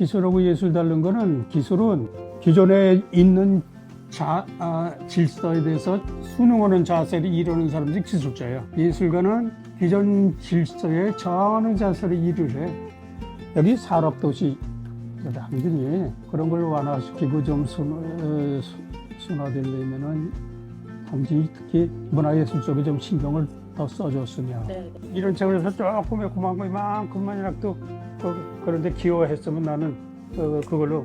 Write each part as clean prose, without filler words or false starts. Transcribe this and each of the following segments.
기술하고 예술 다른 거는 기술은 기존에 있는 질서에 대해서 순응하는 자세를 이루는 사람들이 기술자예요. 예술가는 기존 질서에 저하는 자세를 이루래. 여기 산업도시 당연히 그런 걸 완화시키고 좀 순화되려면은 당연히 특히 문화예술 쪽에 좀 신경을 더 써줬으면. 네. 이런 책을 해서 조금 고마운 거 이만큼만이라도 그런데 기여했으면 나는 그걸로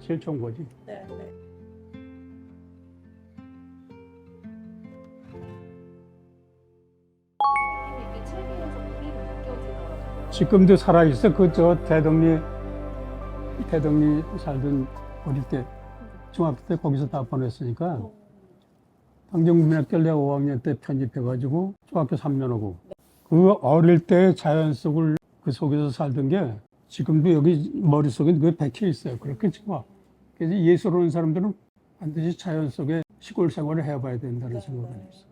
제일 좋은 거지. 네. 네. 이게 책에서 그림이 느껴지더라고요. 지금도 살아있어. 대덕리 살던 어릴 때 중학교 때 거기서 다 보냈으니까 당정문학교 내가 5학년 때 편집해가지고 중학교 3년 오고 그 어릴 때 자연 속을 그 속에서 살던 게 지금도 여기 머릿속에 그게 박혀 있어요. 그렇게 지금 그래서 예술 하는 사람들은 반드시 자연 속에 시골 생활을 해봐야 된다는 생각을 했어요.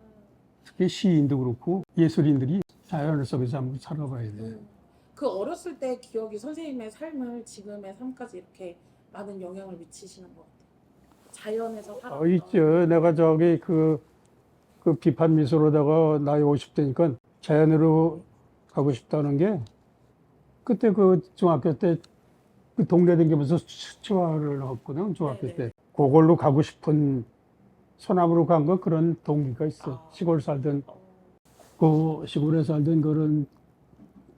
특히 시인도 그렇고 예술인들이 자연 속에서 한번 살아봐야 돼요. 그 어렸을 때 기억이 선생님의 삶을 지금의 삶까지 이렇게 많은 영향을 미치시는 것 같아요. 자연에서 살았던. 있죠. 내가 저기 그 비판 미술로다가 나이 50대니까 자연으로 가고 싶다는 게 그때 그 중학교 때 그 동네 다니면서 수채화를 했거든. 중학교 네네. 때. 그걸로 가고 싶은 소나무로 간 거 그런 동기가 있어. 시골 살던 그 시골에 살던 그런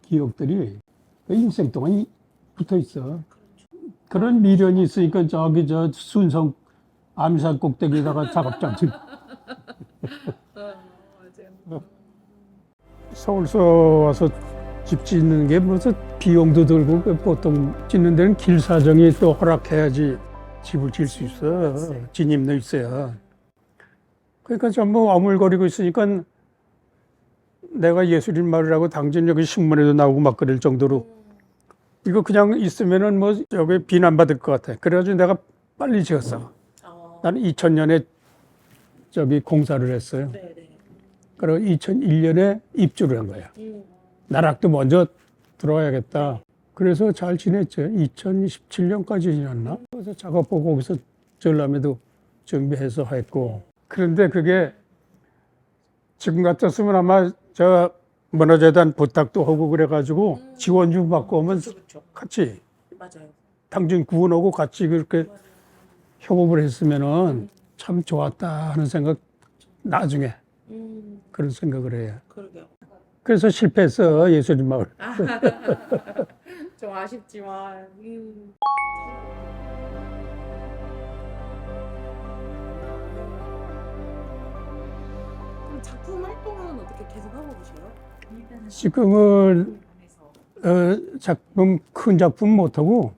기억들이 인생 동안 붙어 있어. 그런 미련이 있으니까 저기 저 순성 암산 꼭대기에다가 작업장치. 맞아요. 서울서 와서 집 짓는 게 무슨 비용도 들고 보통 짓는 데는 길 사정이 또 허락해야지 집을 질 수 있어. 진입도 있어야. 그러니까 전부 어물거리고 있으니까 내가 예술인 말이라고 당진 여기 신문에도 나오고 막 그럴 정도로 이거 그냥 있으면은 뭐 여기 비난받을 것 같아. 그래가지고 내가 빨리 지었어. 나는 2000년에 저기 공사를 했어요. 네네. 그리고 2001년에 입주를 한 거야. 나락도 먼저 들어와야겠다. 그래서 잘 지냈죠. 2017년까지 지냈나? 그래서 작업하고 거기서 전람회도 준비해서 했고. 그런데 그게 지금 같았으면 아마 저 문화재단 부탁도 하고 그래가지고 지원 좀 받고 오면 그렇죠. 같이 맞아요. 당진 구원하고 같이 그렇게 협업을 했으면은 참 좋았다 하는 생각 나중에 그런 생각을 해요. 그러게요. 그래서 실패했어 예술인 마을. 좀 아쉽지만. 그럼 작품 활동은 어떻게 계속 하고 계세요? 지금은 작품 큰 작품 못 하고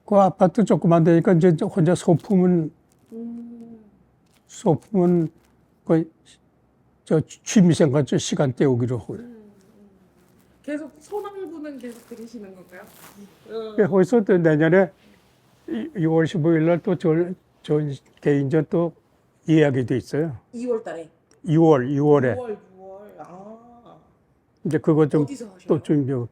그 아파트 조그만 데니까 이제 혼자 소품은 거의 저 취미생활 저 시간 때우기로 하고 계속 소나무는 계속 그리시는 건가요? 거기서 또 내년에 6월 15일 날 또 저 개인전 또 예약이 돼 있어요. 2월 달에. 6월에 6월. 이제 그거 좀 어디서 하셔요? 또 준비하고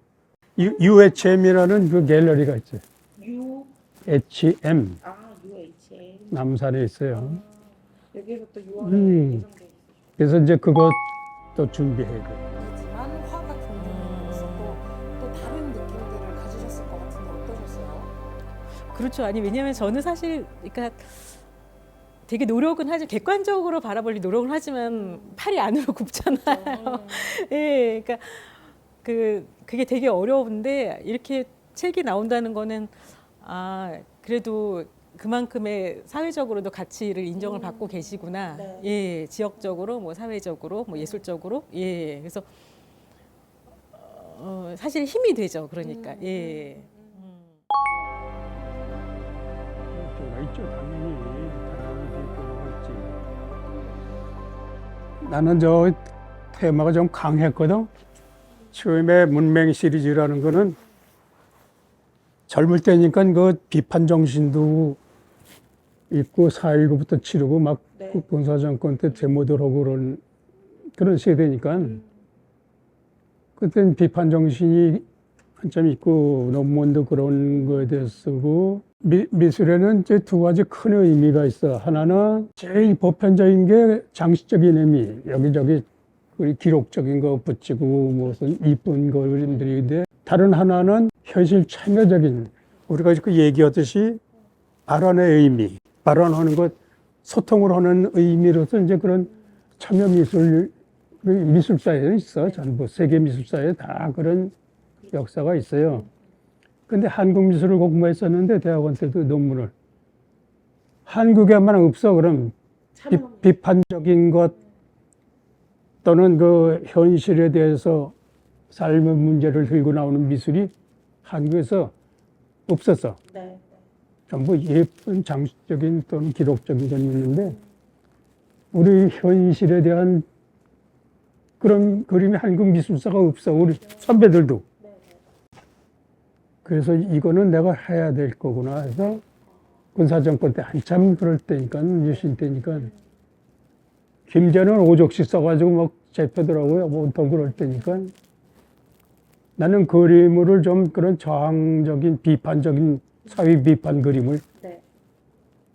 UHM이라는 그 갤러리가 있어요. U HM UHM. 남산에 있어요. 여기서 또 6월에 음. 예정돼 있으시고. 그래서 이제 그거 또 준비해. 하지만 화가 경쟁으로서 또 다른 느낌들을 가지셨을 것 같은데 어떠셨어요? 그렇죠. 아니 왜냐하면 저는 사실 그러니까 되게 노력은 하지 객관적으로 바라볼 노력을 하지만 팔이 안으로 굽잖아요. 예, 그러니까 그게 되게 어려운데 이렇게 책이 나온다는 거는 그래도 그만큼의 사회적으로도 가치를 인정을 받고 계시구나. 네. 예, 지역적으로 뭐 사회적으로 뭐 예술적으로 예, 그래서 사실 힘이 되죠. 그러니까 예. 있죠, 당연히 있지. 나는 저 테마가 좀 강했거든. 처음에 문맹 시리즈라는 거는 젊을 때니까 그 비판 정신도 있고 4.19부터 치르고 막 네. 군사정권 때 데모들 하고 그런 세대니까 그때는 비판 정신이 한참 있고 논문도 그런 거에 대해서 쓰고 미술에는 이제 두 가지 큰 의미가 있어. 하나는 제일 보편적인 게 장식적인 의미. 여기저기 기록적인 거 붙이고 무슨 이쁜 그림들인데 다른 하나는 현실 참여적인 우리가 그 얘기하듯이 발언의 의미. 발언하는 것 소통을 하는 의미로서 이제 그런 참여 미술사에 있어. 전부 세계 미술사에 다 그런 역사가 있어요. 근데 한국 미술을 공부했었는데 대학원 때도 논문을 한국에만 없어. 그럼 비판적인 것 또는 그 현실에 대해서 삶의 문제를 들고 나오는 미술이 한국에서 없었어. 네. 전부 예쁜 장식적인 또는 기록적인 건 있는데 우리 현실에 대한 그런 그림이 한국 미술사가 없어. 우리 선배들도. 그래서 이거는 내가 해야 될 거구나 해서 군사정권 때 한참 그럴 때니까 유신 때니까 김제는 오족씩 써가지고 막 잡혀더라고요. 온통 그럴 때니까 나는 그림을 좀 그런 저항적인 비판적인 사회 비판 그림을 네.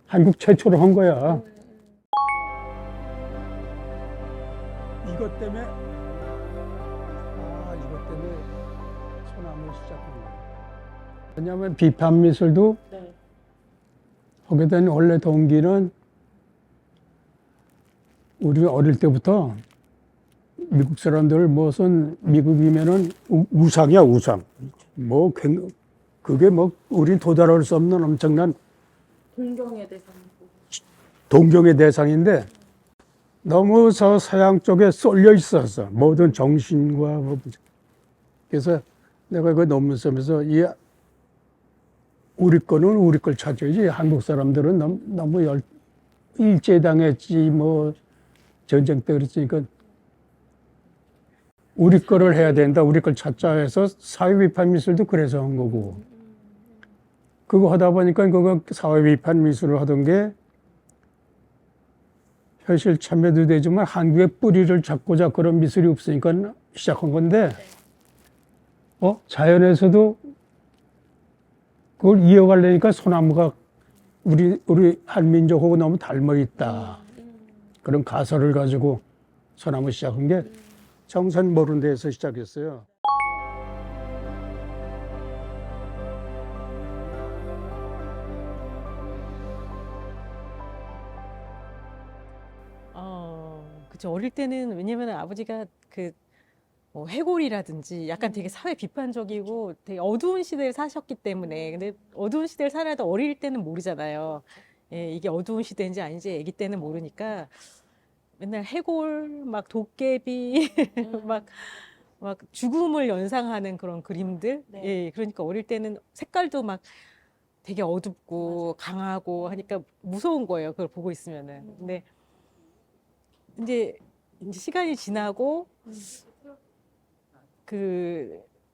한국 최초로 한 거야. 이것 때문에 소나무를 시작한 거야. 왜냐하면 비판 미술도 네. 하게 된 원래 동기는 우리 어릴 때부터 미국 사람들 무슨 미국이면은 우상이야 우상. 뭐 그게 뭐 우리 도달할 수 없는 엄청난 동경의 대상이고. 동경의 대상인데 너무 서양 쪽에 쏠려 있었어. 모든 정신과 뭐. 그래서 내가 그 논문 쓰면서 우리 거는 우리 걸 찾아야지. 한국 사람들은 너무 일제당했지 뭐 전쟁 때 그랬으니까 우리 거를 해야 된다. 우리 걸 찾자 해서 사회비판 미술도 그래서 한 거고. 그거 하다 보니까 그거 사회비판 미술을 하던 게 현실 참여도 되지만 한국의 뿌리를 잡고자 그런 미술이 없으니까 시작한 건데 자연에서도 그걸 이어가려니까 소나무가 우리 한민족하고 너무 닮아 있다. 그런 가설을 가지고 소나무 시작한 게 정선 모른 데에서 시작했어요. 그쵸. 어릴 때는 왜냐면 아버지가 뭐 해골이라든지 약간 되게 사회 비판적이고 되게 어두운 시대를 사셨기 때문에 근데 어두운 시대를 살아도 어릴 때는 모르잖아요. 예, 이게 어두운 시대인지 아닌지 아기 때는 모르니까 맨날 해골 막 도깨비 막 죽음을 연상하는 그런 그림들. 네. 예, 그러니까 어릴 때는 색깔도 막 되게 어둡고 강하고 하니까 무서운 거예요. 그걸 보고 있으면은. 근데 이제 시간이 지나고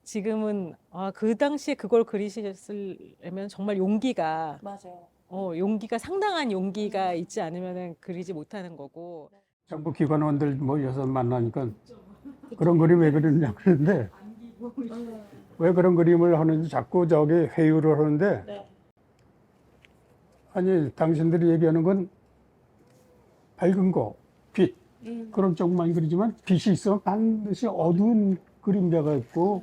지금은 그 당시에 그걸 그리셨으려면 정말 용기가 맞아요. 용기가 상당한 용기가 있지 않으면은 그리지 못하는 거고. 정부 기관원들 모여서 만나니까 그런 그림 왜 그리느냐 그러는데 왜 그런 그림을 하는지 자꾸 저기 회유를 하는데 네. 아니 당신들이 얘기하는 건 밝은 거, 빛 그런 쪽만 그리지만 빛이 있어 반드시 어두운 그림자가 있고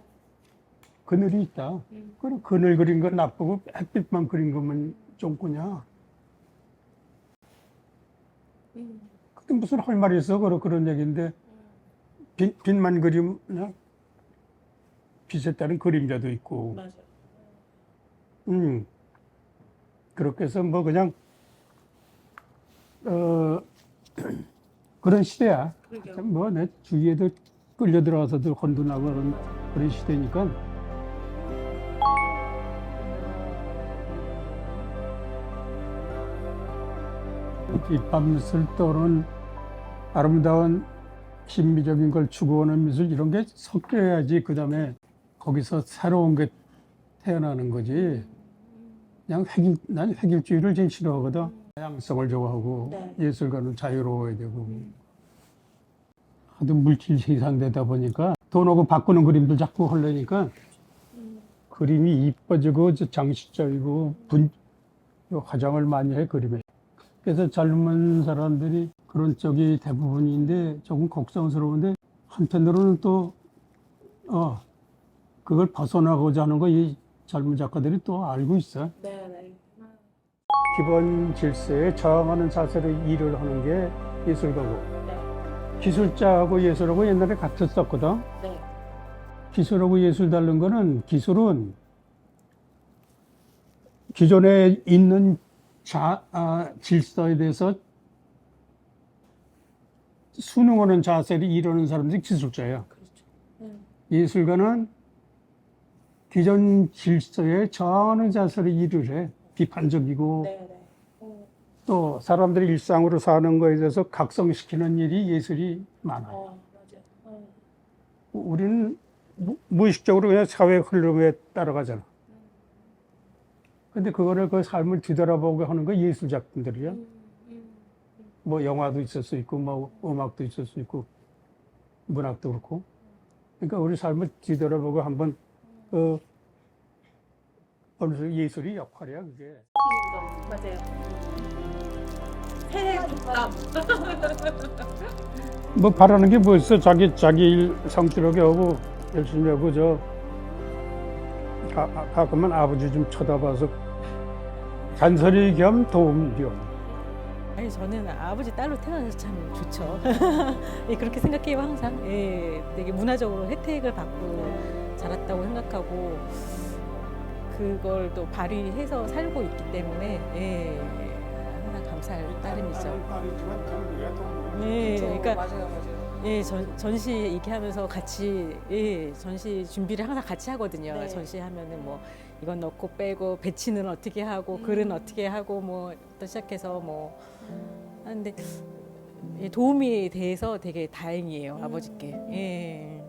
그늘이 있다. 그럼 그늘 그린 건 나쁘고 햇빛만 그린 거면 쫑꾸냐. 근데 무슨 할 말이 있어 그런 얘기인데 빛만 그리면 빛에 따른 그림자도 있고. 맞아요. 그렇게 해서 뭐 그냥 그런 시대야. 뭐 내 주위에도 끌려 들어와서도 혼돈하고 그런 시대니까. 비판 미술 또는 아름다운 신비적인 걸 추구하는 미술 이런 게 섞여야지 그다음에 거기서 새로운 게 태어나는 거지. 그냥 난 획일주의를 제일 싫어하거든. 다양성을 좋아하고 네. 예술가는 자유로워야 되고 하도 물질 생산되다 보니까 돈 오고 바꾸는 그림들 자꾸 하려니까 그림이 이뻐지고 장식적이고 화장을 많이 해 그림에. 그래서 젊은 사람들이 그런 쪽이 대부분인데 조금 걱정스러운데 한편으로는 또 그걸 벗어나고자 하는 거 이 젊은 작가들이 또 알고 있어. 네네. 기본 질서에 저항하는 자세로 일을 하는 게 예술가고 네. 기술자하고 예술하고 옛날에 같았었거든. 네. 기술하고 예술 다른 거는 기술은 기존에 있는 질서에 대해서 순응하는 자세를 이루는 사람들이 기술자예요. 그렇죠. 네. 예술가는 기존 질서에 저항하는 자세를 이루래. 비판적이고 네네. 또 사람들이 일상으로 사는 거에 대해서 각성시키는 일이 예술이 많아요. 맞아요. 우리는 무의식적으로 그냥 사회 흐름에 따라가잖아. 근데 그거를 그 삶을 뒤돌아보고 하는 거 예술 작품들이야. 뭐 영화도 있을 수 있고, 뭐 음악도 있을 수 있고, 문학도 그렇고. 그러니까 우리 삶을 뒤돌아보고 한번 어느 정도 예술이 역할이야 그게. 맞아요. 새해 덕담. 뭐 바라는 게 뭐 있어? 자기 일 성실하게 하고 열심히 하고 가끔은 아버지 좀 쳐다봐서 잔소리 겸 도움 겸. 아니 저는 아버지 딸로 태어나서 참 좋죠. 예, 그렇게 생각해요 항상. 예, 되게 문화적으로 혜택을 받고 자랐다고 생각하고 그걸 또 발휘해서 살고 있기 때문에 항상 감사할 따름이죠. 예, 그러니까 맞아요. 예, 전시 얘기하면서 같이 전시 준비를 항상 같이 하거든요. 네. 전시하면은 뭐 이건 넣고 빼고 배치는 어떻게 하고 글은 어떻게 하고 뭐부터 시작해서 뭐 하는데 도움이 돼서 되게 다행이에요 아버지께. 예.